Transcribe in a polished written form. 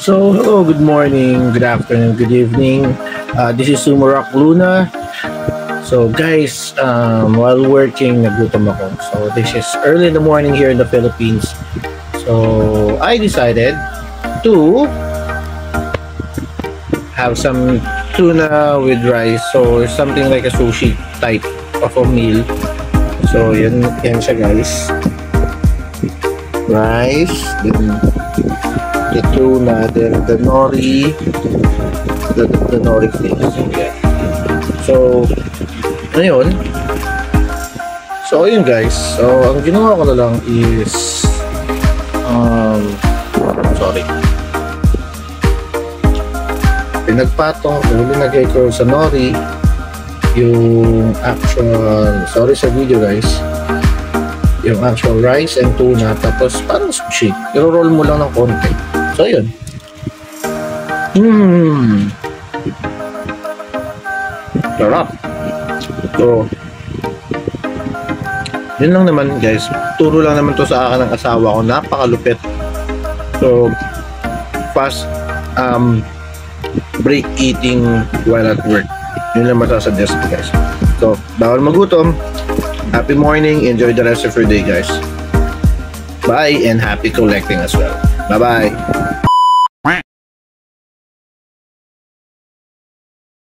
So, hello, good morning, good afternoon, good evening. This is Sumarak Luna. So, guys, while working, nagutom ako. So, this is early in the morning here in the Philippines. So, I decided to have some tuna with rice. So, something like a sushi type of a meal. So, yan siya, guys. Rice, then the tuna, then the nori, the nori flakes. Yeah. So, ayun. So, ayun guys. So, ang ginawa ko na lang is, sorry. Pinagpatong, linagay ko sa nori yung actual, sorry sa video guys, yung actual rice and tuna, tapos parang sushi. I-roll mo lang ng konti. So, yun. Sarap. So, yun lang naman guys. Turo lang naman to sa akin ng asawa ko. Napakalupit. So, fast break eating while at work. Yun lang masasuggest ko guys. So, bawal magutom. Happy morning. Enjoy the rest of your day guys. Bye and happy collecting as well. Bye-bye.